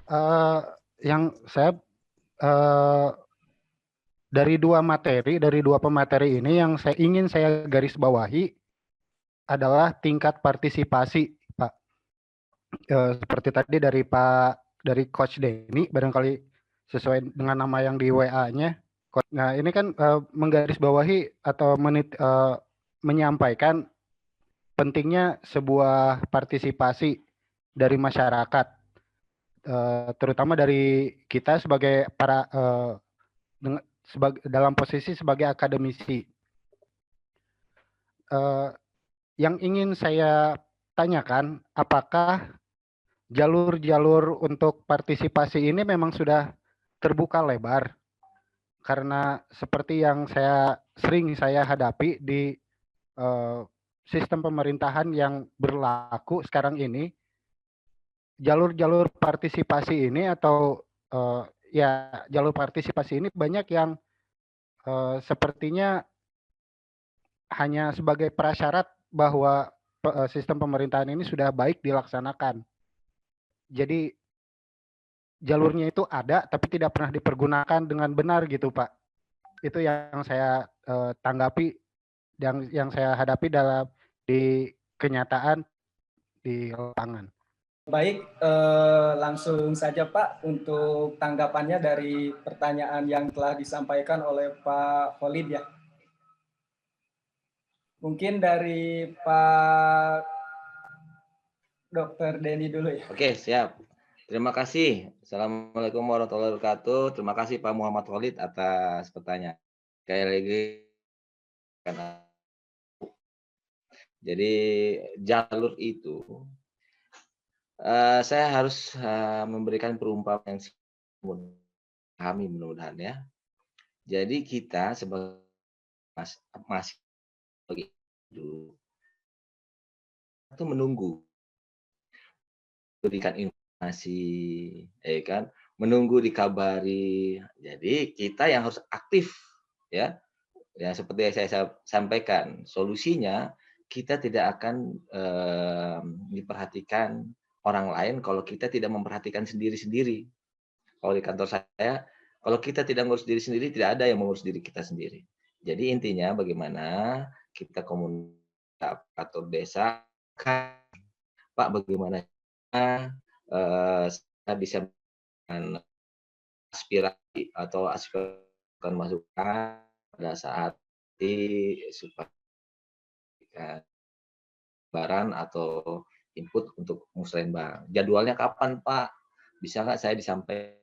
Eh, yang saya eh, dari dua pemateri ini yang ingin saya garis bawahi adalah tingkat partisipasi, Pak. Seperti tadi dari Coach Denny, barangkali sesuai dengan nama yang di WA-nya. Nah, ini kan menggarisbawahi atau menyampaikan pentingnya sebuah partisipasi dari masyarakat, terutama dari kita sebagai dalam posisi sebagai akademisi. Eh, yang ingin saya tanyakan, apakah jalur-jalur untuk partisipasi ini memang sudah terbuka lebar? Karena seperti yang sering saya hadapi di eh, sistem pemerintahan yang berlaku sekarang ini, jalur-jalur partisipasi ini atau eh, ya jalur partisipasi ini banyak yang sepertinya hanya sebagai prasyarat bahwa sistem pemerintahan ini sudah baik dilaksanakan. Jadi jalurnya itu ada tapi tidak pernah dipergunakan dengan benar gitu, Pak. Itu yang saya tanggapi, yang saya hadapi di kenyataan di lapangan. Baik, langsung saja Pak untuk tanggapannya dari pertanyaan yang telah disampaikan oleh Pak Khalid ya. Mungkin dari Pak Dr. Denny dulu ya. Oke, siap. Terima kasih. Assalamualaikum warahmatullahi wabarakatuh. Terima kasih Pak Muhammad Khalid atas pertanyaan. Sekali lagi, jadi jalur itu, saya harus memberikan perumpamaan yang pahami mudah-mudahan ya. Jadi kita sebagai masih itu menunggu berikan informasi, ya kan, menunggu dikabari. Jadi kita yang harus aktif, ya. Ya seperti yang saya sampaikan, solusinya kita tidak akan diperhatikan orang lain kalau kita tidak memperhatikan sendiri-sendiri. Kalau di kantor saya, kalau kita tidak ngurus diri sendiri, tidak ada yang mengurus diri kita sendiri. Jadi intinya bagaimana kita komunitas atau desa, Pak bagaimana saya bisa aspirasi atau aspirasi masukan pada saat supaya baran atau input untuk musrenbang. Jadwalnya kapan Pak? Bisa nggak saya disampaikan?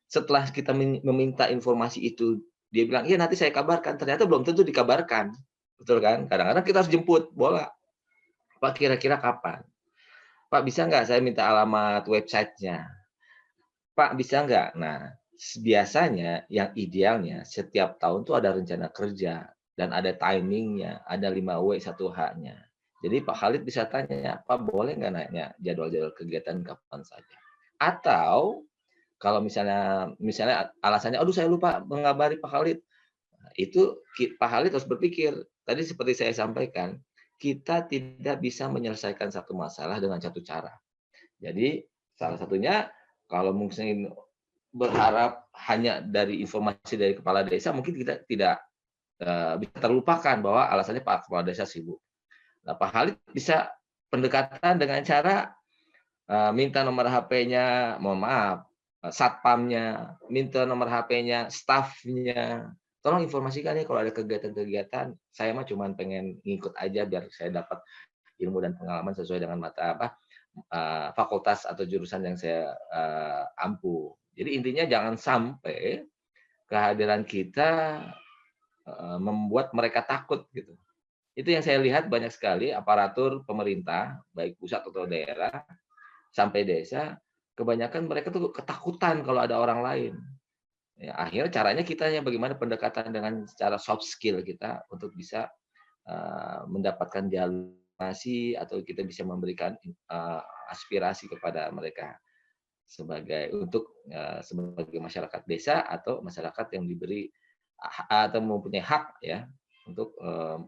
Setelah kita meminta informasi itu, dia bilang, iya nanti saya kabarkan. Ternyata belum tentu dikabarkan. Betul kan? Kadang-kadang kita harus jemput bola. Pak kira-kira kapan? Pak bisa nggak saya minta alamat websitenya? Pak bisa nggak? Nah, biasanya yang idealnya setiap tahun tuh ada rencana kerja dan ada timingnya, ada 5W 1H-nya. Jadi Pak Khalid bisa tanya, Pak boleh nggak nanya jadwal-jadwal kegiatan kapan saja? Atau kalau misalnya alasannya, aduh saya lupa mengabari Pak Khalid, nah, itu Pak Khalid harus berpikir. Tadi seperti saya sampaikan, kita tidak bisa menyelesaikan satu masalah dengan satu cara. Jadi salah satunya kalau mungkin berharap hanya dari informasi dari kepala desa, mungkin kita tidak bisa terlupakan bahwa alasannya Pak Kepala Desa sibuk. Nah, Pak Khalid bisa pendekatan dengan cara minta nomor HP-nya, mohon maaf, satpamnya, minta nomor HP-nya, stafnya. Tolong informasikan ya kalau ada kegiatan-kegiatan. Saya mah cuma pengen ngikut aja biar saya dapat ilmu dan pengalaman sesuai dengan mata fakultas atau jurusan yang saya ampuh. Jadi intinya jangan sampai kehadiran kita membuat mereka takut gitu. Itu yang saya lihat banyak sekali aparatur pemerintah, baik pusat atau daerah, sampai desa, kebanyakan mereka tuh ketakutan kalau ada orang lain. Ya, akhirnya caranya kita bagaimana pendekatan dengan secara soft skill kita untuk bisa mendapatkan dialogasi atau kita bisa memberikan aspirasi kepada mereka sebagai masyarakat desa atau masyarakat yang diberi atau mempunyai hak ya untuk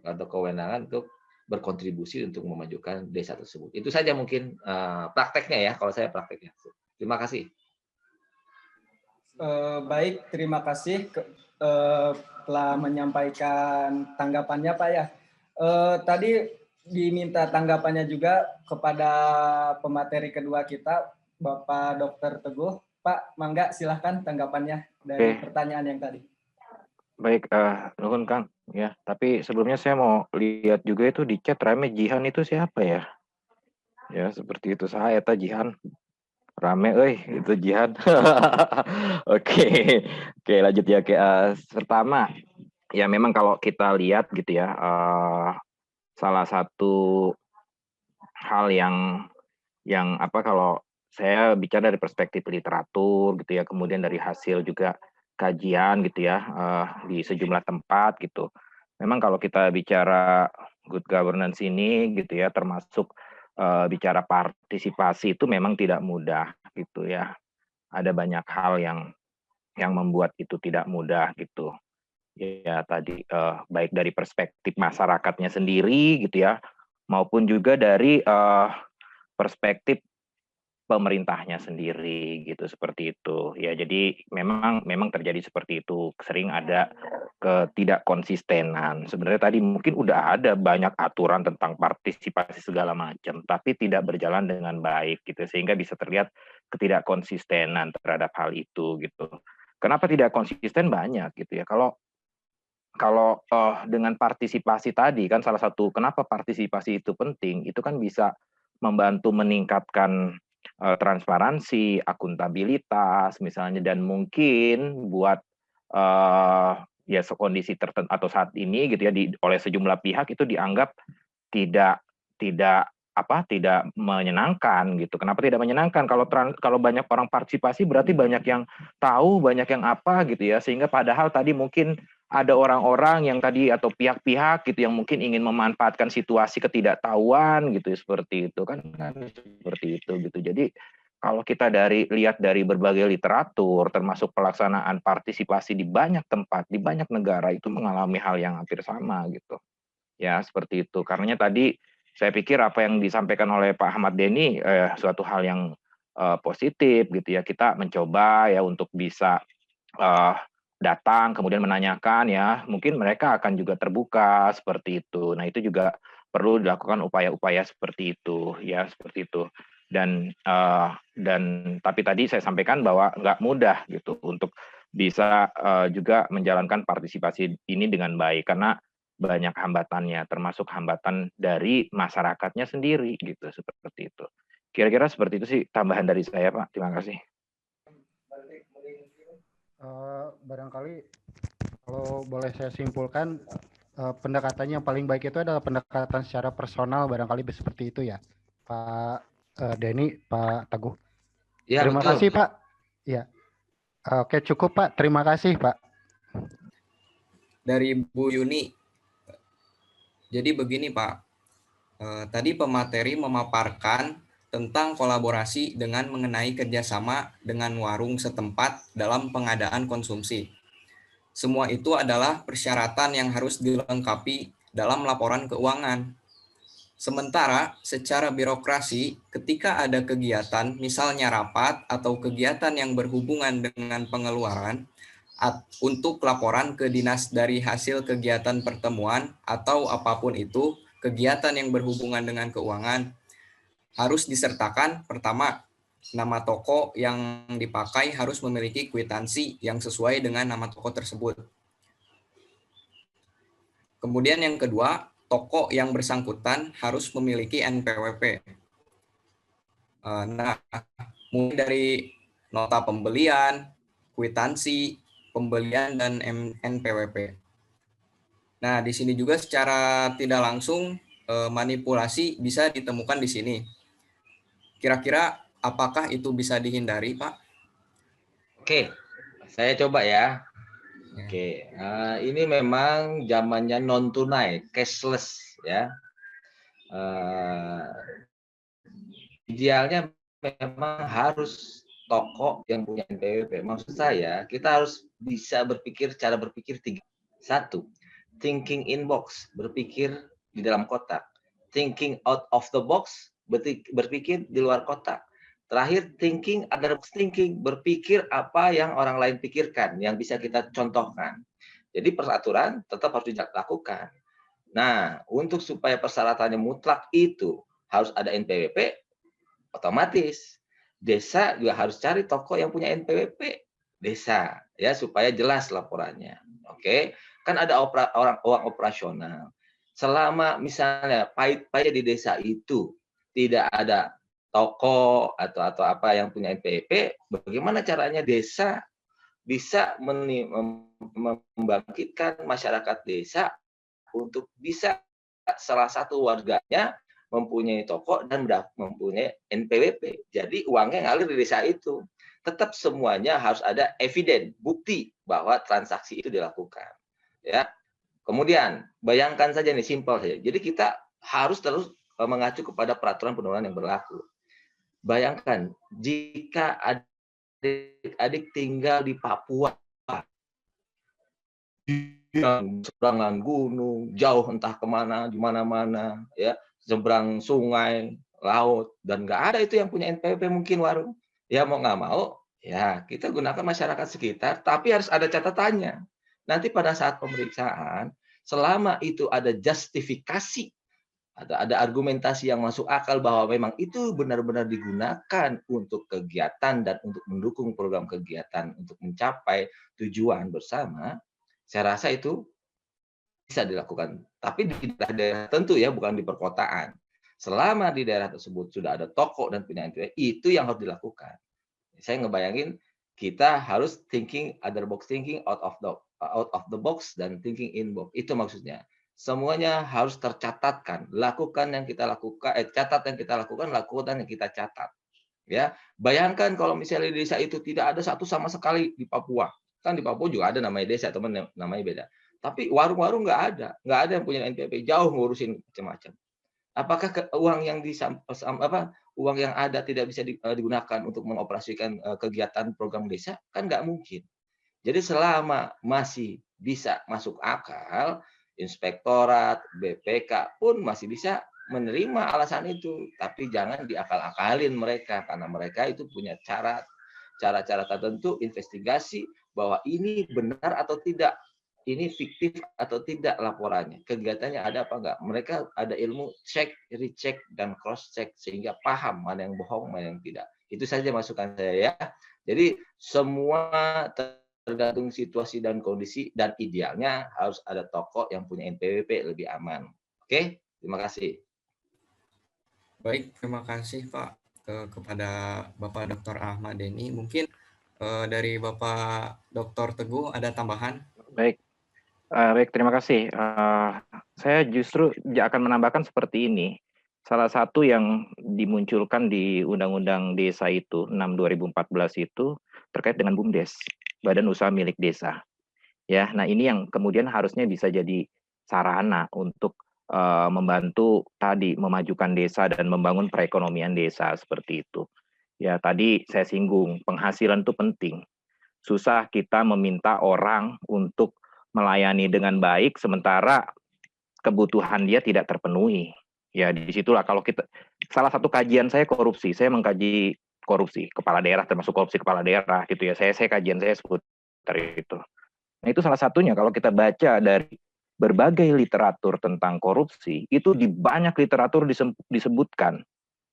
atau kewenangan untuk berkontribusi untuk memajukan desa tersebut. Itu saja mungkin prakteknya ya, kalau saya prakteknya. Terima kasih. Baik, terima kasih telah menyampaikan tanggapannya Pak ya. Tadi diminta tanggapannya juga kepada pemateri kedua kita, Bapak Dr. Teguh. Pak, mangga silahkan tanggapannya dari pertanyaan yang tadi. Baik, nuhun Kang. Ya, tapi sebelumnya saya mau lihat juga itu di chat rame Jihan itu siapa ya? Ya, seperti itu saya ta Jihan. Rame itu Jihan. Oke. Oke, lanjut ya. Oke, pertama ya memang kalau kita lihat gitu ya, salah satu hal yang apa kalau saya bicara dari perspektif literatur gitu ya, kemudian dari hasil juga kajian gitu ya, di sejumlah tempat gitu. Memang kalau kita bicara good governance ini gitu ya, termasuk bicara partisipasi itu memang tidak mudah gitu ya. Ada banyak hal yang membuat itu tidak mudah gitu. Ya tadi baik dari perspektif masyarakatnya sendiri gitu ya, maupun juga dari perspektif pemerintahnya sendiri gitu, seperti itu. Ya jadi memang terjadi seperti itu, sering ada ketidakkonsistenan. Sebenarnya tadi mungkin udah ada banyak aturan tentang partisipasi segala macam, tapi tidak berjalan dengan baik gitu, sehingga bisa terlihat ketidakkonsistenan terhadap hal itu gitu. Kenapa tidak konsisten? Banyak gitu ya. Kalau dengan partisipasi tadi kan salah satu kenapa partisipasi itu penting, itu kan bisa membantu meningkatkan transparansi, akuntabilitas misalnya, dan mungkin buat ya kondisi tertentu atau saat ini gitu ya oleh sejumlah pihak itu dianggap tidak tidak tidak menyenangkan gitu. Kenapa tidak menyenangkan? Kalau banyak orang partisipasi berarti banyak yang tahu, banyak yang apa gitu ya, sehingga padahal tadi mungkin ada orang-orang yang tadi atau pihak-pihak gitu yang mungkin ingin memanfaatkan situasi ketidaktahuan gitu ya, seperti itu kan seperti itu gitu. Jadi kalau kita lihat dari berbagai literatur termasuk pelaksanaan partisipasi di banyak tempat, di banyak negara itu mengalami hal yang hampir sama gitu. Ya, seperti itu. Karenanya tadi saya pikir apa yang disampaikan oleh Pak Ahmad Denny suatu hal yang positif gitu ya. Kita mencoba ya untuk bisa datang kemudian menanyakan ya, mungkin mereka akan juga terbuka seperti itu. Nah, itu juga perlu dilakukan upaya-upaya seperti itu ya, seperti itu. Dan tapi tadi saya sampaikan bahwa nggak mudah gitu untuk bisa juga menjalankan partisipasi ini dengan baik karena banyak hambatannya, termasuk hambatan dari masyarakatnya sendiri gitu, seperti itu. Kira-kira seperti itu sih tambahan dari saya, Pak. Terima kasih. Barangkali kalau boleh saya simpulkan, pendekatannya yang paling baik itu adalah pendekatan secara personal, barangkali seperti itu ya, Pak Denny, Pak Teguh. Ya, terima kasih Pak. Ya, oke cukup Pak. Terima kasih Pak. Dari Bu Yuni. Jadi begini Pak, tadi pemateri memaparkan tentang kolaborasi dengan mengenai kerjasama dengan warung setempat dalam pengadaan konsumsi. Semua itu adalah persyaratan yang harus dilengkapi dalam laporan keuangan. Sementara secara birokrasi, ketika ada kegiatan, misalnya rapat atau kegiatan yang berhubungan dengan pengeluaran, untuk laporan ke dinas dari hasil kegiatan pertemuan atau apapun itu, kegiatan yang berhubungan dengan keuangan, harus disertakan pertama, nama toko yang dipakai harus memiliki kwitansi yang sesuai dengan nama toko tersebut. Kemudian yang kedua, toko yang bersangkutan harus memiliki NPWP. Nah, mulai dari nota pembelian, kwitansi, pembelian, dan NPWP. Nah, di sini juga secara tidak langsung manipulasi bisa ditemukan di sini. Kira-kira apakah itu bisa dihindari, Pak? Oke, saya coba ya. Oke, ini memang zamannya non tunai, cashless ya. Idealnya memang harus toko yang punya NPWP. Maksud saya, kita harus bisa cara berpikir tiga. Satu, thinking in box, berpikir di dalam kotak. thinking out of the box, berpikir di luar kotak. Terakhir, thinking other box thinking, berpikir apa yang orang lain pikirkan, yang bisa kita contohkan. Jadi peraturan tetap harus dilakukan. Nah, untuk supaya persyaratannya mutlak itu harus ada NPWP, otomatis desa juga harus cari toko yang punya NPWP desa, ya, supaya jelas laporannya. Oke, kan ada uang operasional. Selama misalnya pahit-pahit di desa itu tidak ada toko atau apa yang punya NPWP, bagaimana caranya desa bisa membangkitkan masyarakat desa untuk bisa salah satu warganya mempunyai toko dan mempunyai NPWP. Jadi uangnya ngalir di desa itu. Tetap semuanya harus ada eviden, bukti bahwa transaksi itu dilakukan. Ya. Kemudian bayangkan saja nih, simpel saja. Jadi kita harus terus mengacu kepada peraturan perundangan yang berlaku. Bayangkan jika adik-adik tinggal di Papua, yang seberangan gunung, jauh entah kemana, di mana-mana, ya, seberang sungai, laut, dan nggak ada itu yang punya NPWP mungkin warung. Ya mau nggak mau, ya kita gunakan masyarakat sekitar, tapi harus ada catatannya. Nanti pada saat pemeriksaan, selama itu ada justifikasi, ada argumentasi yang masuk akal bahwa memang itu benar-benar digunakan untuk kegiatan dan untuk mendukung program kegiatan untuk mencapai tujuan bersama, saya rasa itu bisa dilakukan. Tapi di daerah tentu ya, bukan di perkotaan. Selama di daerah tersebut sudah ada toko dan punya NPWP, itu yang harus dilakukan. Saya ngebayangin kita harus thinking other box thinking, out of the box dan thinking in box. Itu maksudnya. Semuanya harus tercatatkan. Lakukan yang kita lakukan, catat yang kita lakukan, lakukan yang kita catat. Ya, bayangkan kalau misalnya di desa itu tidak ada satu sama sekali di Papua. Kan di Papua juga ada namanya desa, teman, namanya beda. Tapi warung-warung nggak ada yang punya NPWP, jauh ngurusin macam-macam. Apakah uang yang ada tidak bisa digunakan untuk mengoperasikan kegiatan program desa? Kan nggak mungkin. Jadi selama masih bisa masuk akal, inspektorat, BPK pun masih bisa menerima alasan itu, tapi jangan diakal-akalin mereka, karena mereka itu punya cara-cara tertentu investigasi bahwa ini benar atau tidak, ini fiktif atau tidak laporannya, kegiatannya ada apa enggak. Mereka ada ilmu cek, recheck, dan cross check sehingga paham mana yang bohong, mana yang tidak. Itu saja masukan saya ya. Jadi semua tergantung situasi dan kondisi, dan idealnya harus ada toko yang punya NPWP lebih aman. Oke, terima kasih. Baik, terima kasih Pak kepada Bapak Dr. Ahmad Denny. Mungkin dari Bapak Dr. Teguh ada tambahan? Baik, terima kasih. Saya justru akan menambahkan seperti ini. Salah satu yang dimunculkan di Undang-Undang Desa itu, 6/2014 itu terkait dengan BUMDes, Badan Usaha Milik Desa. Ya, nah ini yang kemudian harusnya bisa jadi sarana untuk membantu tadi memajukan desa dan membangun perekonomian desa seperti itu. Ya, tadi saya singgung penghasilan itu penting. Susah kita meminta orang untuk melayani dengan baik sementara kebutuhan dia tidak terpenuhi. Ya, disitulah kalau kita, salah satu kajian saya korupsi, saya mengkaji korupsi kepala daerah, termasuk korupsi kepala daerah gitu ya. Saya kajian saya seputar itu. Nah, itu salah satunya kalau kita baca dari berbagai literatur tentang korupsi, itu di banyak literatur disebutkan,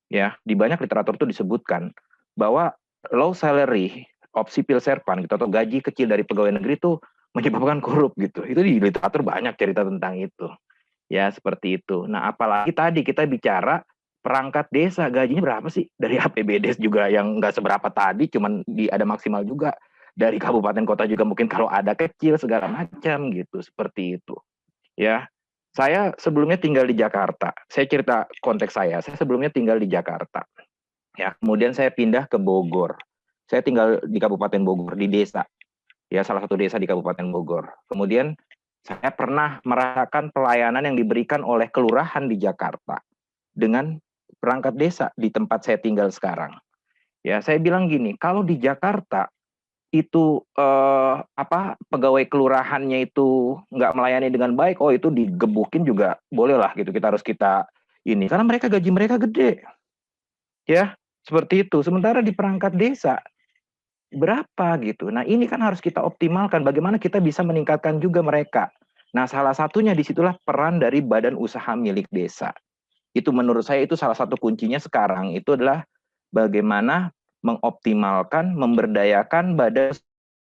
ya, di banyak literatur itu disebutkan bahwa low salary of civil servant gitu, atau gaji kecil dari pegawai negeri itu menyebabkan korup gitu. Itu di literatur banyak cerita tentang itu. Ya, seperti itu. Nah, apalagi tadi kita bicara perangkat desa, gajinya berapa sih? Dari APBD juga yang nggak seberapa tadi, cuman ada maksimal juga. Dari kabupaten kota juga mungkin kalau ada kecil segala macam gitu, seperti itu. Ya, saya sebelumnya tinggal di Jakarta. Saya cerita konteks saya sebelumnya tinggal di Jakarta. Ya, kemudian saya pindah ke Bogor. Saya tinggal di Kabupaten Bogor, di desa. Ya, salah satu desa di Kabupaten Bogor. Kemudian saya pernah merasakan pelayanan yang diberikan oleh kelurahan di Jakarta dengan perangkat desa di tempat saya tinggal sekarang. Ya, saya bilang gini, kalau di Jakarta itu pegawai kelurahannya itu nggak melayani dengan baik, oh itu digebukin juga boleh lah gitu. Kita ini karena gaji mereka gede. Ya, seperti itu. Sementara di perangkat desa berapa gitu. Nah, ini kan harus kita optimalkan bagaimana kita bisa meningkatkan juga mereka. Nah, salah satunya disitulah peran dari badan usaha milik desa. Itu menurut saya itu salah satu kuncinya sekarang itu adalah bagaimana mengoptimalkan, memberdayakan badan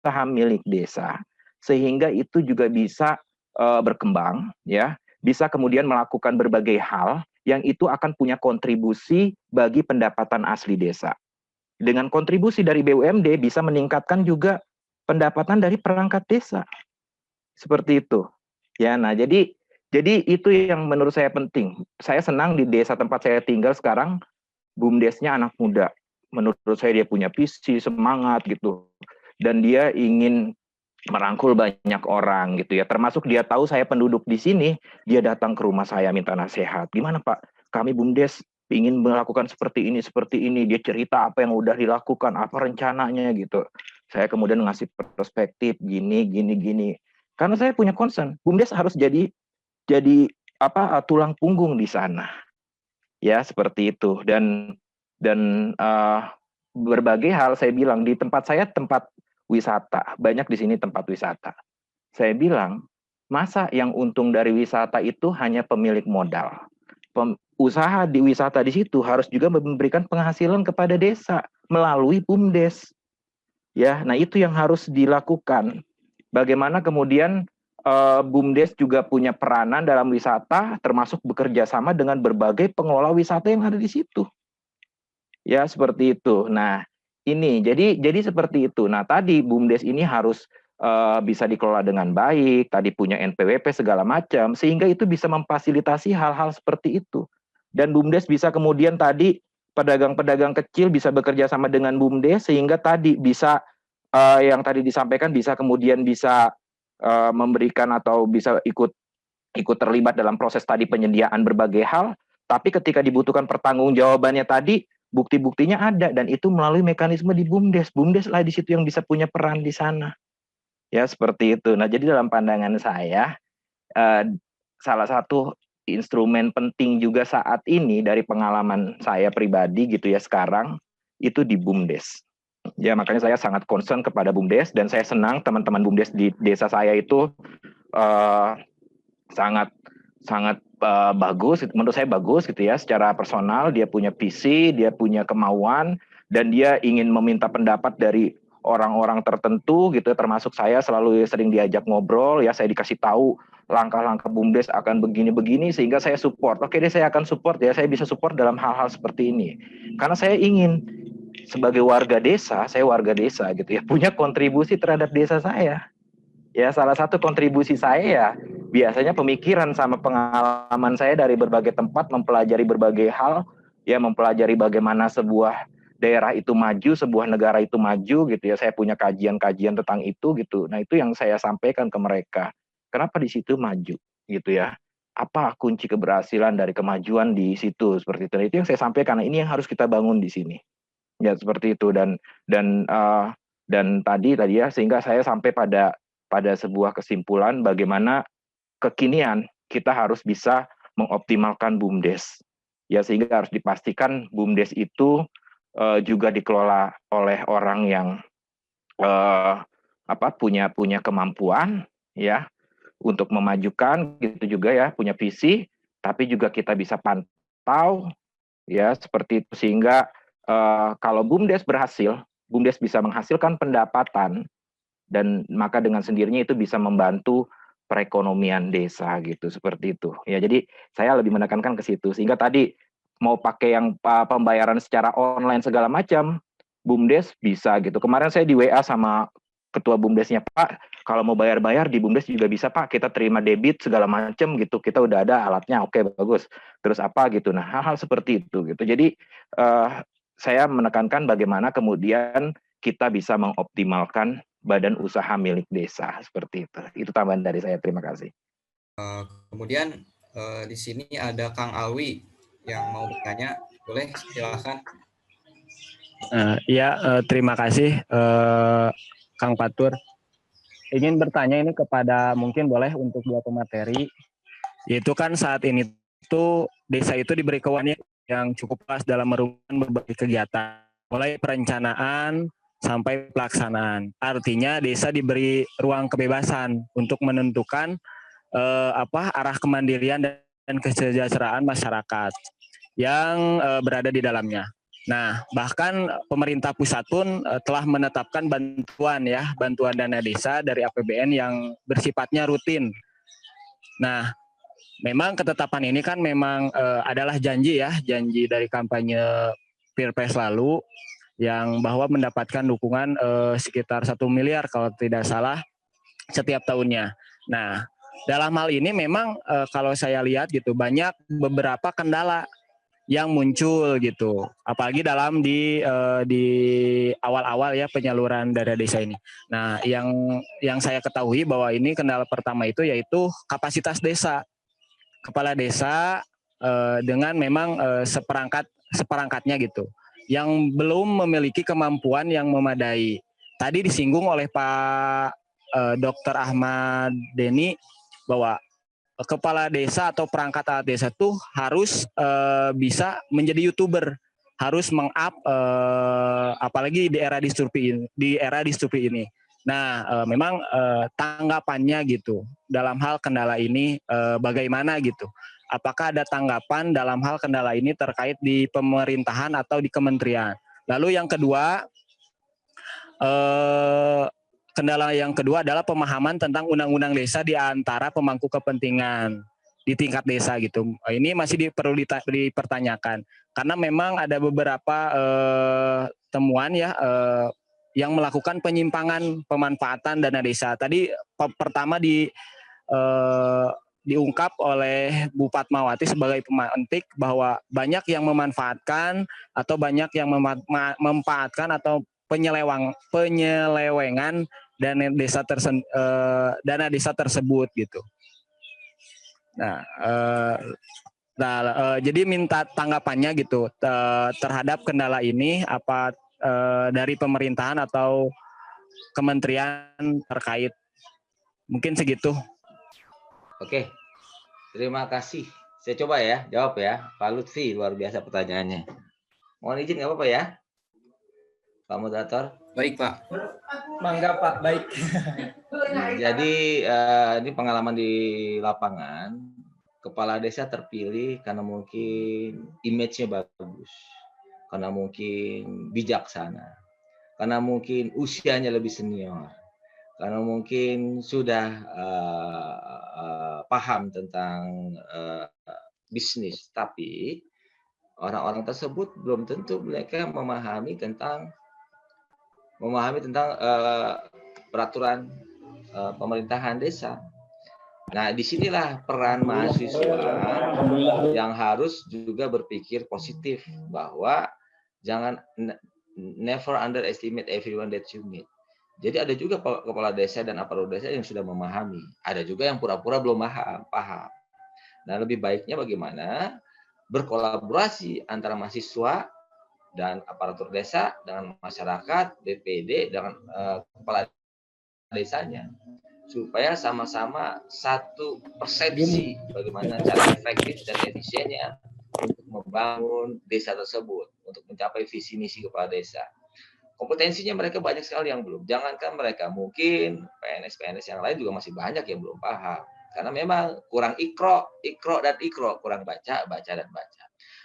usaha milik desa sehingga itu juga bisa berkembang, ya, bisa kemudian melakukan berbagai hal yang itu akan punya kontribusi bagi pendapatan asli desa. Dengan kontribusi dari BUMD bisa meningkatkan juga pendapatan dari perangkat desa. Seperti itu. Ya, nah jadi itu yang menurut saya penting. Saya senang di desa tempat saya tinggal sekarang, BUMDes-nya anak muda. Menurut saya dia punya visi, semangat gitu. Dan dia ingin merangkul banyak orang gitu ya. Termasuk dia tahu saya penduduk di sini, dia datang ke rumah saya minta nasihat. Gimana Pak? Kami BUMDes ingin melakukan seperti ini. Dia cerita apa yang udah dilakukan, apa rencananya gitu. Saya kemudian ngasih perspektif gini. Karena saya punya concern, BUMDes harus jadi tulang punggung di sana. Ya, seperti itu. Dan berbagai hal saya bilang di tempat saya tempat wisata, banyak di sini tempat wisata. Saya bilang, masa yang untung dari wisata itu hanya pemilik modal. Usaha di wisata di situ harus juga memberikan penghasilan kepada desa melalui BUMDes. Ya, nah itu yang harus dilakukan. Bagaimana kemudian BUMDes juga punya peranan dalam wisata, termasuk bekerja sama dengan berbagai pengelola wisata yang ada di situ. Ya, seperti itu. Nah, ini jadi seperti itu. Nah, tadi BUMDes ini harus bisa dikelola dengan baik, tadi punya NPWP segala macam, sehingga itu bisa memfasilitasi hal-hal seperti itu. Dan BUMDes bisa kemudian tadi pedagang-pedagang kecil bisa bekerja sama dengan BUMDes, sehingga tadi bisa yang tadi disampaikan bisa kemudian bisa memberikan atau bisa ikut terlibat dalam proses tadi penyediaan berbagai hal, tapi ketika dibutuhkan pertanggungjawabannya tadi, bukti-buktinya ada dan itu melalui mekanisme di BUMDes. BUMDes lah di situ yang bisa punya peran di sana. Ya, seperti itu. Nah, jadi dalam pandangan saya salah satu instrumen penting juga saat ini dari pengalaman saya pribadi gitu ya sekarang itu di BUMDes. Ya, makanya saya sangat concern kepada BUMDes dan saya senang teman-teman BUMDes di desa saya itu sangat bagus, menurut saya bagus gitu ya, secara personal dia punya visi, dia punya kemauan, dan dia ingin meminta pendapat dari orang-orang tertentu gitu, termasuk saya selalu sering diajak ngobrol ya, saya dikasih tahu langkah-langkah BUMDes akan begini-begini sehingga saya support. Oke deh, saya akan support ya, saya bisa support dalam hal-hal seperti ini. Karena saya ingin sebagai warga desa, saya warga desa gitu ya, punya kontribusi terhadap desa saya. Ya, salah satu kontribusi saya ya biasanya pemikiran sama pengalaman saya dari berbagai tempat, mempelajari berbagai hal, ya mempelajari bagaimana sebuah daerah itu maju, sebuah negara itu maju gitu ya. Saya punya kajian-kajian tentang itu gitu. Nah, itu yang saya sampaikan ke mereka. Kenapa di situ maju gitu ya? Apa kunci keberhasilan dari kemajuan di situ seperti itu. Nah, itu yang saya sampaikan. Nah, ini yang harus kita bangun di sini. Ya, seperti itu dan tadi ya sehingga saya sampai pada sebuah kesimpulan bagaimana kekinian kita harus bisa mengoptimalkan BUMDes. Ya, sehingga harus dipastikan BUMDes itu juga dikelola oleh orang yang punya kemampuan ya untuk memajukan gitu juga ya, punya visi, tapi juga kita bisa pantau ya seperti itu sehingga kalau BUMDes berhasil, BUMDes bisa menghasilkan pendapatan dan maka dengan sendirinya itu bisa membantu perekonomian desa gitu seperti itu ya. Jadi saya lebih menekankan ke situ sehingga tadi mau pakai yang pembayaran secara online segala macam BUMDes bisa gitu. Kemarin saya di WA sama ketua BUMDesnya, Pak kalau mau bayar di BUMDes juga bisa Pak, kita terima debit segala macam gitu, kita udah ada alatnya, oke bagus, terus apa gitu. Nah, hal-hal seperti itu gitu. Jadi saya menekankan bagaimana kemudian kita bisa mengoptimalkan badan usaha milik desa seperti itu. Itu tambahan dari saya. Terima kasih. Kemudian di sini ada Kang Alwi yang mau bertanya. Boleh, silakan. Terima kasih Kang Fatur. Ingin bertanya ini kepada mungkin boleh untuk dua pemateri. Yaitu kan saat ini itu desa itu diberi kewenangan yang cukup luas dalam merumuskan berbagai kegiatan, mulai perencanaan sampai pelaksanaan. Artinya desa diberi ruang kebebasan untuk menentukan arah kemandirian dan kesejahteraan masyarakat yang berada di dalamnya. Nah, bahkan pemerintah pusat pun telah menetapkan bantuan dana desa dari APBN yang bersifatnya rutin. Nah, memang ketetapan ini kan memang adalah janji dari kampanye Pilpres lalu yang bahwa mendapatkan dukungan sekitar 1 miliar kalau tidak salah setiap tahunnya. Nah, dalam hal ini memang kalau saya lihat gitu banyak beberapa kendala yang muncul gitu, apalagi dalam di awal-awal ya penyaluran dana desa ini. Nah, yang saya ketahui bahwa ini kendala pertama itu yaitu kapasitas desa, kepala desa dengan memang seperangkatnya gitu, yang belum memiliki kemampuan yang memadai. Tadi disinggung oleh Pak Dr. Ahmad Deni bahwa kepala desa atau perangkat alat desa tuh harus bisa menjadi YouTuber, harus meng-up apalagi di era distopia ini. Nah, memang tanggapannya gitu dalam hal kendala ini bagaimana gitu? Apakah ada tanggapan dalam hal kendala ini terkait di pemerintahan atau di kementerian? Lalu yang kedua, kendala yang kedua adalah pemahaman tentang undang-undang desa di antara pemangku kepentingan di tingkat desa gitu. Ini masih perlu dipertanyakan karena memang ada beberapa temuan yang melakukan penyimpangan pemanfaatan dana desa. Tadi pertama diungkap oleh Bu Fatmawati sebagai pemantik bahwa banyak yang memanfaatkan atau banyak yang memanfaatkan atau penyelewengan dana desa tersebut gitu. Nah, jadi minta tanggapannya gitu terhadap kendala ini apa dari pemerintahan atau kementerian terkait. Mungkin segitu. Oke, terima kasih. Saya coba ya jawab ya, Pak Lutfi, luar biasa pertanyaannya. Mohon izin nggak apa-apa ya, Pak Moderator. Baik, Pak. Mangga, Pak. Baik. Jadi ini pengalaman di lapangan, kepala desa terpilih karena mungkin image-nya bagus, karena mungkin bijaksana, karena mungkin usianya lebih senior, karena mungkin sudah paham tentang bisnis, tapi orang-orang tersebut belum tentu mereka memahami tentang peraturan pemerintahan desa. Nah, disinilah peran mahasiswa yang harus juga berpikir positif bahwa jangan never underestimate everyone that you meet. Jadi ada juga kepala desa dan aparatur desa yang sudah memahami. Ada juga yang pura-pura belum paham. Nah, lebih baiknya bagaimana berkolaborasi antara mahasiswa dan aparatur desa dengan masyarakat, BPD dengan kepala desanya, supaya sama-sama satu persepsi bagaimana cara efektif dan efisiennya untuk membangun desa tersebut, untuk mencapai visi misi kepala desa. Kompetensinya mereka banyak sekali yang belum. Jangankan mereka, mungkin PNS-PNS yang lain juga masih banyak yang belum paham. Karena memang kurang ikro, kurang baca dan baca.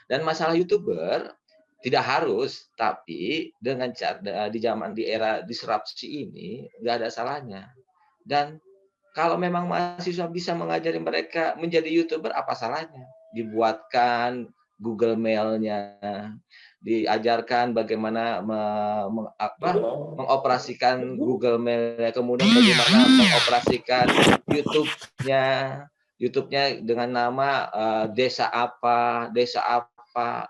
Dan masalah YouTuber, tidak harus, tapi dengan cara di era disrupsi ini nggak ada salahnya. Dan kalau memang mahasiswa bisa mengajari mereka menjadi YouTuber, apa salahnya? Dibuatkan Google Mail-nya, diajarkan bagaimana mengoperasikan Google Mail, kemudian bagaimana mengoperasikan YouTube-nya dengan nama desa apa,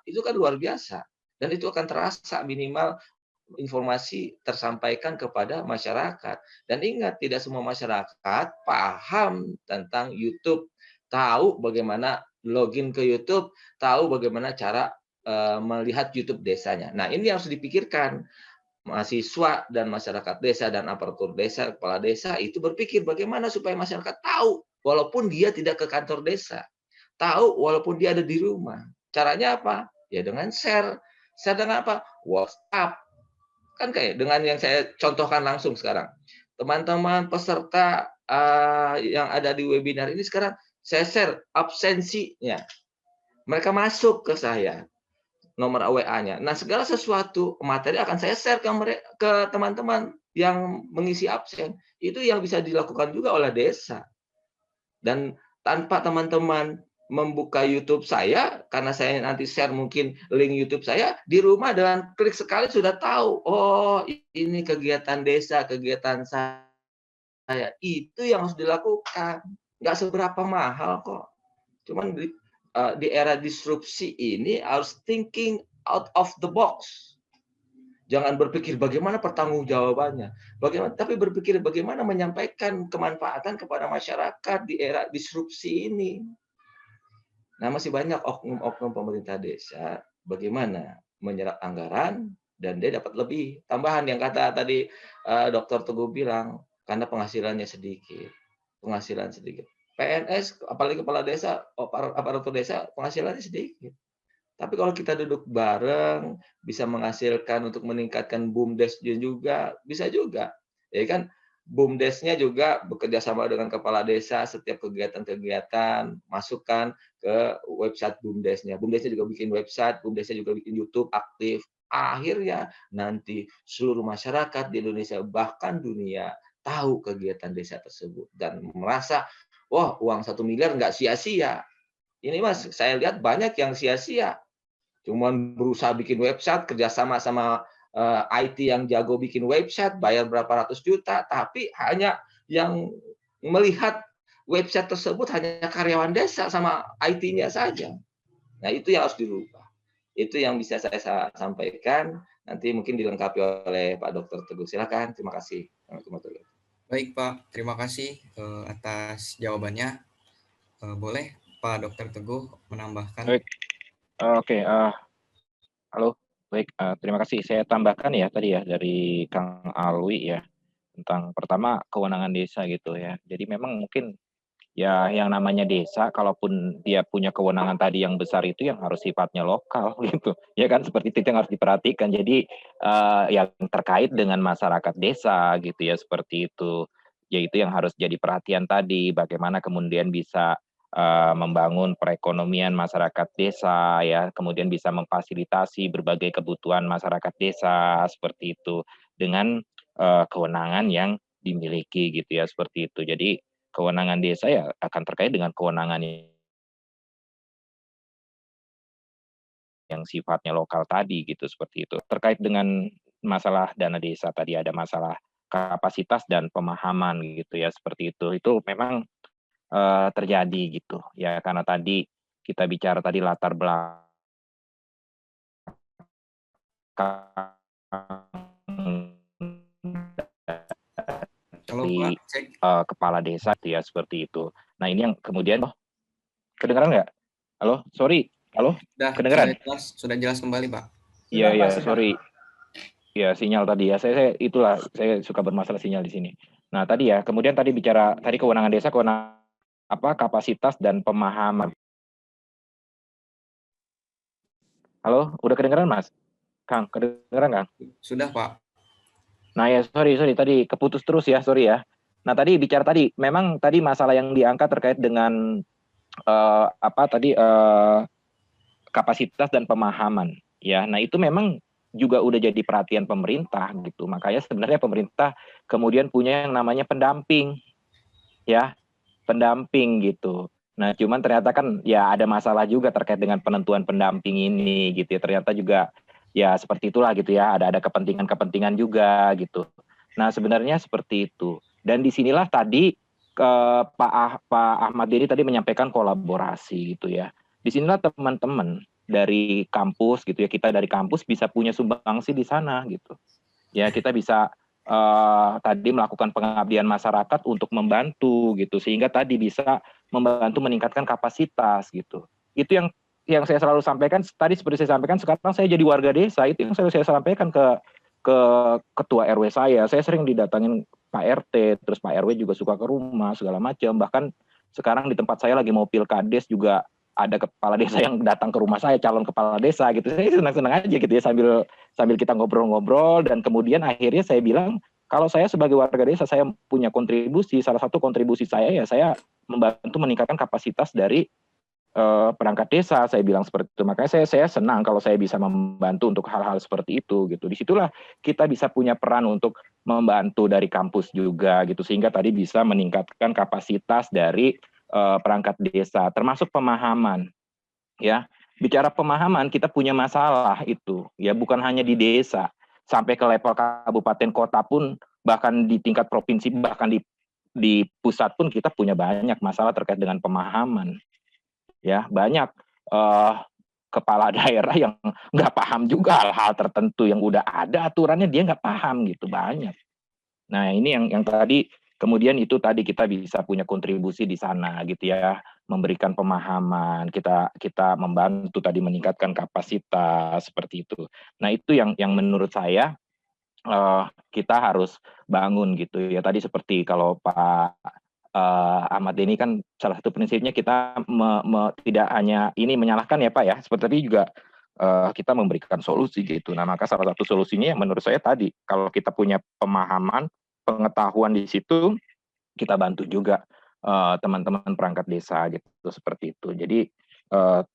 itu kan luar biasa. Dan itu akan terasa minimal informasi tersampaikan kepada masyarakat. Dan ingat, tidak semua masyarakat paham tentang YouTube, tahu bagaimana login ke YouTube, tahu bagaimana cara melihat YouTube desanya. Nah, ini harus dipikirkan. Mahasiswa dan masyarakat desa dan aparatur desa, kepala desa itu berpikir bagaimana supaya masyarakat tahu, walaupun dia tidak ke kantor desa. tahu walaupun dia ada di rumah. Caranya apa? Ya dengan share. Share dengan apa? WhatsApp. Kan kayak dengan yang saya contohkan langsung sekarang. Teman-teman peserta yang ada di webinar ini sekarang saya share absensinya. Mereka masuk ke saya, nomor WA-nya. Nah, segala sesuatu materi akan saya share ke teman-teman yang mengisi absen. Itu yang bisa dilakukan juga oleh desa. Dan tanpa teman-teman membuka YouTube saya, karena saya nanti share mungkin link YouTube saya, di rumah dengan klik sekali sudah tahu, oh ini kegiatan desa, kegiatan saya. Itu yang harus dilakukan. Nggak seberapa mahal kok. Cuman di era disrupsi ini harus thinking out of the box. Jangan berpikir bagaimana pertanggungjawabannya, tapi berpikir bagaimana menyampaikan kemanfaatan kepada masyarakat di era disrupsi ini. Nah, masih banyak oknum-oknum pemerintah desa bagaimana menyerap anggaran dan dia dapat lebih. Tambahan yang kata tadi Dr. Teguh bilang, karena penghasilannya sedikit. Penghasilan sedikit. PNS, apalagi kepala desa, aparatur desa, penghasilannya sedikit. Tapi kalau kita duduk bareng, bisa menghasilkan untuk meningkatkan BUMDes-nya juga, bisa juga. Ya kan, BUMDes-nya juga bekerja sama dengan kepala desa, setiap kegiatan-kegiatan, masukkan ke website BUMDes-nya. BUMDes-nya juga bikin website, BUMDes-nya juga bikin YouTube aktif. Akhirnya nanti seluruh masyarakat di Indonesia, bahkan dunia, tahu kegiatan desa tersebut. Dan merasa, wah uang 1 miliar nggak sia-sia. Ini Mas, saya lihat banyak yang sia-sia. Cuman berusaha bikin website, kerjasama sama IT yang jago bikin website, bayar berapa ratus juta, tapi hanya yang melihat website tersebut hanya karyawan desa sama IT-nya saja. Nah, itu yang harus dirubah. Itu yang bisa saya sampaikan. Nanti mungkin dilengkapi oleh Pak Dr. Teguh. Silakan. Terima kasih. Baik Pak, terima kasih atas jawabannya. Boleh Pak Dr. Teguh menambahkan? Baik. Oke, halo, baik. Terima kasih. Saya tambahkan ya tadi ya dari Kang Alwi ya tentang pertama kewenangan desa gitu ya. Jadi memang mungkin ya yang namanya desa, kalaupun dia punya kewenangan tadi yang besar itu yang harus sifatnya lokal gitu, ya kan seperti itu yang harus diperhatikan. Jadi yang terkait dengan masyarakat desa gitu ya seperti itu, yaitu yang harus jadi perhatian tadi. Bagaimana kemudian bisa membangun perekonomian masyarakat desa ya, kemudian bisa memfasilitasi berbagai kebutuhan masyarakat desa seperti itu dengan kewenangan yang dimiliki gitu ya seperti itu. Jadi kewenangan desa ya akan terkait dengan kewenangan yang sifatnya lokal tadi gitu seperti itu. Terkait dengan masalah dana desa tadi ada masalah kapasitas dan pemahaman gitu ya seperti itu. Itu memang terjadi gitu ya karena tadi kita bicara tadi latar belakang dari kepala desa itu ya seperti itu. Nah ini yang kemudian kedengeran nggak? Halo, sorry. Halo, kedengeran? Sudah jelas kembali Pak. Iya, sorry. Ya sinyal tadi ya. Saya suka bermasalah sinyal di sini. Nah tadi ya, kemudian tadi bicara tadi kewenangan desa, kewenangan kapasitas dan pemahaman. Halo, udah kedengeran Mas? Kang, kedengeran Kang? Sudah Pak. Nah ya sorry tadi keputus terus ya, sorry ya. Nah tadi bicara tadi, memang tadi masalah yang diangkat terkait dengan kapasitas dan pemahaman ya. Nah itu memang juga udah jadi perhatian pemerintah gitu. Makanya sebenarnya pemerintah kemudian punya yang namanya pendamping ya, pendamping gitu. Nah cuman ternyata kan ya ada masalah juga terkait dengan penentuan pendamping ini gitu ya. Ternyata juga ya seperti itulah gitu ya, ada kepentingan juga gitu. Nah sebenarnya seperti itu. Dan disinilah tadi Pak Ahmad Diri tadi menyampaikan kolaborasi gitu ya. Disinilah teman-teman dari kampus gitu ya, kita dari kampus bisa punya sumbangsi di sana gitu. Ya kita bisa tadi melakukan pengabdian masyarakat untuk membantu gitu, sehingga tadi bisa membantu meningkatkan kapasitas gitu. Itu yang saya selalu sampaikan tadi, seperti saya sampaikan, sekarang saya jadi warga desa, itu yang saya sampaikan ke ketua RW saya sering didatangin Pak RT, terus Pak RW juga suka ke rumah segala macam. Bahkan sekarang di tempat saya lagi mau pilkades juga ada kepala desa yang datang ke rumah saya, calon kepala desa gitu, saya senang-senang aja gitu ya, sambil kita ngobrol-ngobrol, dan kemudian akhirnya saya bilang, kalau saya sebagai warga desa, saya punya kontribusi, salah satu kontribusi saya ya saya membantu meningkatkan kapasitas dari perangkat desa, saya bilang seperti itu. Makanya saya senang kalau saya bisa membantu untuk hal-hal seperti itu gitu. Disitulah kita bisa punya peran untuk membantu dari kampus juga gitu, sehingga tadi bisa meningkatkan kapasitas dari perangkat desa, termasuk pemahaman. Ya, bicara pemahaman, kita punya masalah itu ya, bukan hanya di desa, sampai ke level kabupaten kota pun, bahkan di tingkat provinsi, bahkan di pusat pun kita punya banyak masalah terkait dengan pemahaman. Ya, banyak kepala daerah yang nggak paham juga hal-hal tertentu yang udah ada aturannya, dia nggak paham gitu, banyak. Nah, ini yang tadi, kemudian itu tadi kita bisa punya kontribusi di sana gitu ya, memberikan pemahaman, kita membantu tadi meningkatkan kapasitas seperti itu. Nah, itu yang menurut saya kita harus bangun gitu ya. Tadi seperti kalau Pak Ahmad ini kan salah satu prinsipnya kita tidak hanya ini menyalahkan ya Pak ya, seperti juga kita memberikan solusi gitu. Nah, maka salah satu solusinya menurut saya tadi, kalau kita punya pemahaman, pengetahuan di situ, kita bantu juga teman-teman perangkat desa gitu, seperti itu. Jadi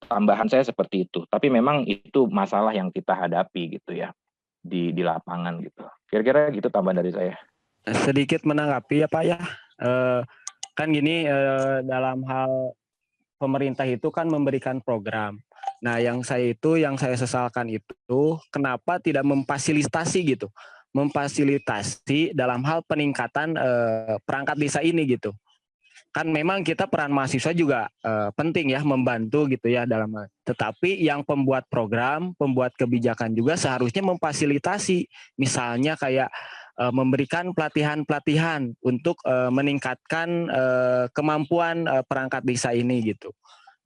tambahan saya seperti itu. Tapi memang itu masalah yang kita hadapi gitu ya di lapangan gitu. Kira-kira gitu tambahan dari saya. Sedikit menanggapi ya Pak ya. Kan gini, dalam hal pemerintah itu kan memberikan program. Nah, yang saya sesalkan itu kenapa tidak memfasilitasi gitu, memfasilitasi dalam hal peningkatan perangkat desa ini gitu. Kan memang kita peran mahasiswa juga penting ya, membantu gitu ya dalam hal. Tetapi yang pembuat program, pembuat kebijakan juga seharusnya memfasilitasi, misalnya kayak memberikan pelatihan-pelatihan untuk meningkatkan kemampuan perangkat desa ini gitu.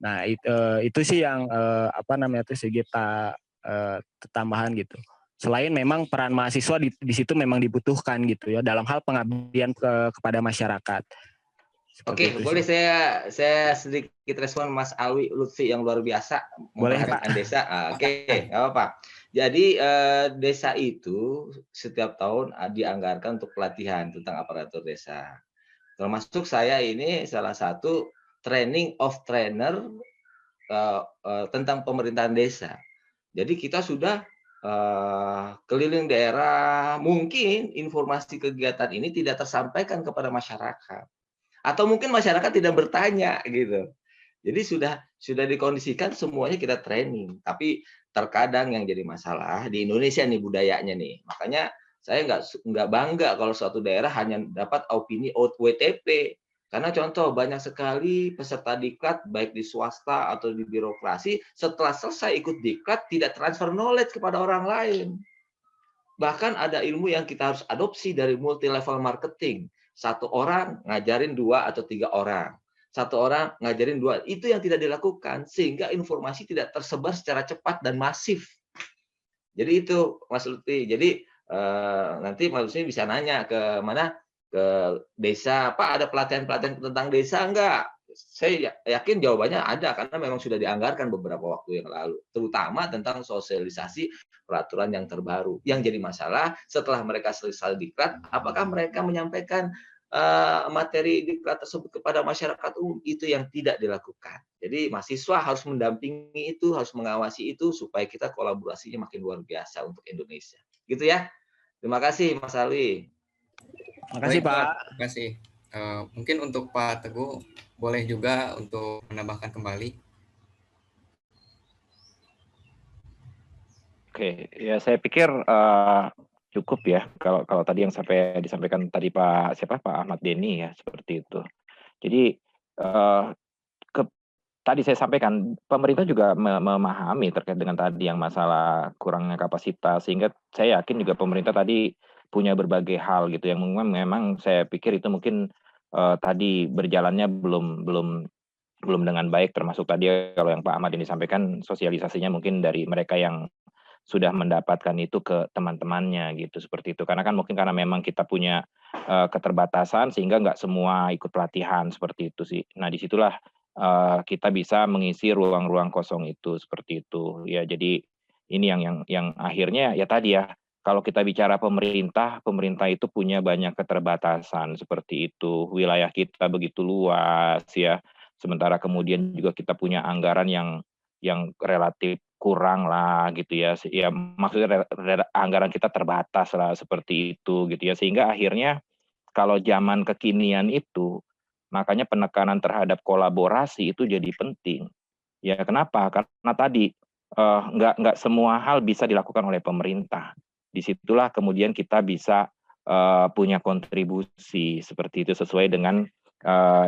Nah, itu sih yang segi tambahan gitu. Selain memang peran mahasiswa di situ memang dibutuhkan gitu ya dalam hal pengabdian kepada masyarakat. Oke, boleh saya sedikit respon Mas Alwi Lutfi yang luar biasa memperhatikan desa. Oke, nggak apa-apa. Jadi desa itu setiap tahun dianggarkan untuk pelatihan tentang aparatur desa. Termasuk saya ini salah satu training of trainer tentang pemerintahan desa. Jadi kita sudah keliling daerah, mungkin informasi kegiatan ini tidak tersampaikan kepada masyarakat. Atau mungkin masyarakat tidak bertanya gitu. Jadi sudah dikondisikan semuanya kita training. Tapi terkadang yang jadi masalah di Indonesia nih budayanya nih. Makanya saya nggak bangga kalau suatu daerah hanya dapat opini WTP. Karena contoh banyak sekali peserta diklat baik di swasta atau di birokrasi setelah selesai ikut diklat tidak transfer knowledge kepada orang lain. Bahkan ada ilmu yang kita harus adopsi dari multi level marketing. Satu orang ngajarin 2 atau 3 orang. Satu orang ngajarin 2. Itu yang tidak dilakukan. Sehingga informasi tidak tersebar secara cepat dan masif. Jadi itu Mas Lutfi. Jadi nanti Mas Lutfi bisa nanya ke mana? Ke desa. Pak ada pelatihan-pelatihan tentang desa enggak? Saya yakin jawabannya ada karena memang sudah dianggarkan beberapa waktu yang lalu, terutama tentang sosialisasi peraturan yang terbaru. Yang jadi masalah setelah mereka selesai diklat, apakah mereka menyampaikan materi diklat tersebut kepada masyarakat umum? Itu yang tidak dilakukan. Jadi mahasiswa harus mendampingi itu, harus mengawasi itu supaya kita kolaborasinya makin luar biasa untuk Indonesia. Gitu ya. Terima kasih Mas Alwi. Terima kasih Pak. Terima kasih. Mungkin untuk Pak Teguh boleh juga untuk menambahkan kembali. Oke, ya saya pikir cukup ya kalau tadi yang sampai disampaikan tadi Pak Ahmad Denny ya, seperti itu. Jadi tadi saya sampaikan pemerintah juga memahami terkait dengan tadi yang masalah kurangnya kapasitas, sehingga saya yakin juga pemerintah tadi punya berbagai hal gitu yang memang saya pikir itu mungkin tadi berjalannya belum dengan baik, termasuk tadi kalau yang Pak Ahmad ini sampaikan sosialisasinya mungkin dari mereka yang sudah mendapatkan itu ke teman-temannya gitu, seperti itu. Karena kan mungkin karena memang kita punya keterbatasan sehingga nggak semua ikut pelatihan seperti itu sih. Nah disitulah kita bisa mengisi ruang-ruang kosong itu seperti itu. Ya, jadi ini yang akhirnya ya tadi ya, kalau kita bicara pemerintah itu punya banyak keterbatasan seperti itu. Wilayah kita begitu luas ya. Sementara kemudian juga kita punya anggaran yang relatif kurang lah gitu ya. Ya maksudnya anggaran kita terbatas lah seperti itu gitu ya. Sehingga akhirnya kalau zaman kekinian itu, makanya penekanan terhadap kolaborasi itu jadi penting. Ya kenapa? Karena tadi nggak semua hal bisa dilakukan oleh pemerintah. Disitulah kemudian kita bisa punya kontribusi seperti itu sesuai dengan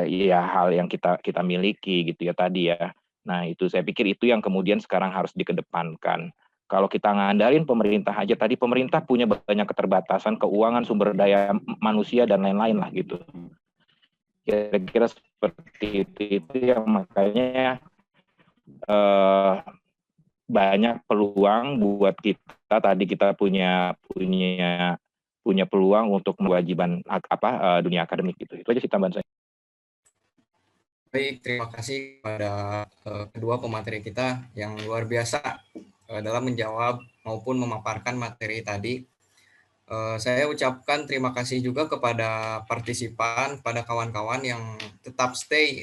ya hal yang kita miliki gitu ya tadi ya. Nah itu saya pikir itu yang kemudian sekarang harus dikedepankan. Kalau kita ngandalin pemerintah aja, tadi pemerintah punya banyak keterbatasan keuangan, sumber daya manusia dan lain-lain lah gitu. Kira-kira seperti itu yang makanya banyak peluang buat kita. Tadi kita punya peluang untuk kewajiban dunia akademik gitu. Itu aja sih tambahan saya. Baik, terima kasih kepada kedua pemateri kita yang luar biasa dalam menjawab maupun memaparkan materi tadi. Saya ucapkan terima kasih juga kepada partisipan, pada kawan-kawan yang tetap stay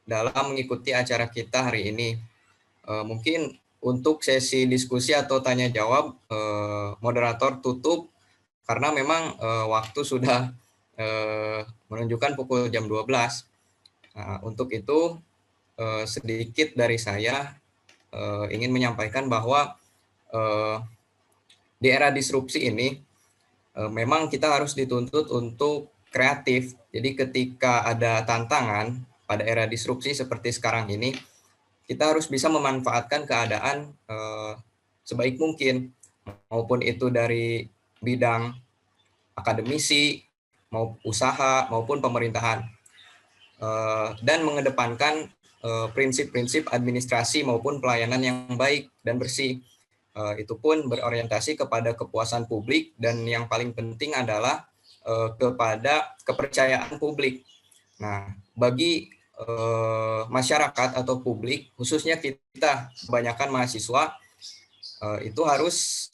dalam mengikuti acara kita hari ini. Mungkin untuk sesi diskusi atau tanya jawab, moderator tutup karena memang waktu sudah menunjukkan pukul jam 12. Nah, untuk itu sedikit dari saya ingin menyampaikan bahwa di era disrupsi ini memang kita harus dituntut untuk kreatif. Jadi ketika ada tantangan pada era disrupsi seperti sekarang ini, kita harus bisa memanfaatkan keadaan sebaik mungkin, maupun itu dari bidang akademisi, maupun usaha, maupun pemerintahan. Dan mengedepankan prinsip-prinsip administrasi maupun pelayanan yang baik dan bersih. Itu pun berorientasi kepada kepuasan publik dan yang paling penting adalah kepada kepercayaan publik. Nah, bagi masyarakat atau publik, khususnya kita kebanyakan mahasiswa, itu harus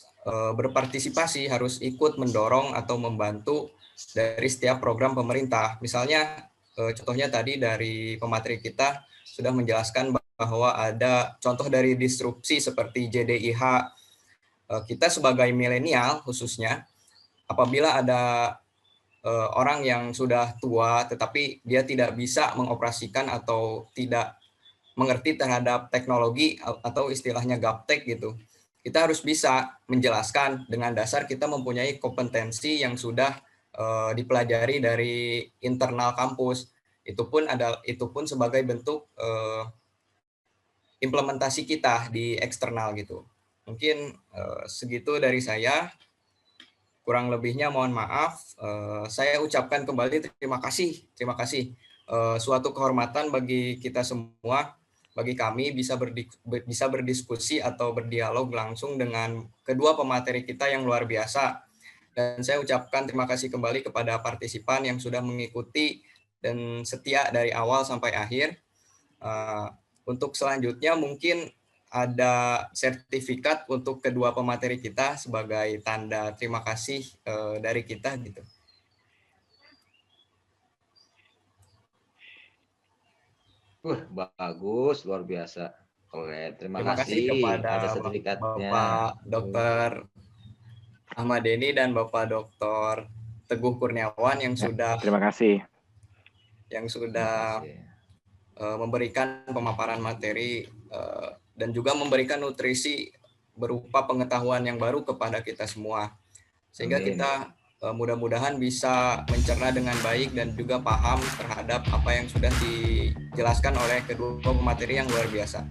berpartisipasi, harus ikut mendorong atau membantu dari setiap program pemerintah. Misalnya contohnya tadi dari pemateri kita sudah menjelaskan bahwa ada contoh dari disrupsi seperti JDIH. Kita sebagai milenial khususnya, apabila ada orang yang sudah tua tetapi dia tidak bisa mengoperasikan atau tidak mengerti terhadap teknologi atau istilahnya gaptek gitu, kita harus bisa menjelaskan dengan dasar kita mempunyai kompetensi yang sudah dipelajari dari internal kampus. Itu pun sebagai bentuk implementasi kita di eksternal gitu. Mungkin segitu dari saya. Kurang lebihnya mohon maaf. Saya ucapkan kembali terima kasih. Suatu kehormatan bagi kita semua, bagi kami bisa berdiskusi atau berdialog langsung dengan kedua pemateri kita yang luar biasa. Dan saya ucapkan terima kasih kembali kepada partisipan yang sudah mengikuti dan setia dari awal sampai akhir. Untuk selanjutnya mungkin ada sertifikat untuk kedua pemateri kita sebagai tanda terima kasih dari kita gitu. Bagus, luar biasa. Keren. Terima kasih kepada ada sertifikatnya. Bapak Dr. Ahmad Denny dan Bapak Dr. Teguh Kurniawan yang sudah terima kasih. Memberikan pemaparan materi dan juga memberikan nutrisi berupa pengetahuan yang baru kepada kita semua. Sehingga kita mudah-mudahan bisa mencerna dengan baik dan juga paham terhadap apa yang sudah dijelaskan oleh kedua pemateri yang luar biasa.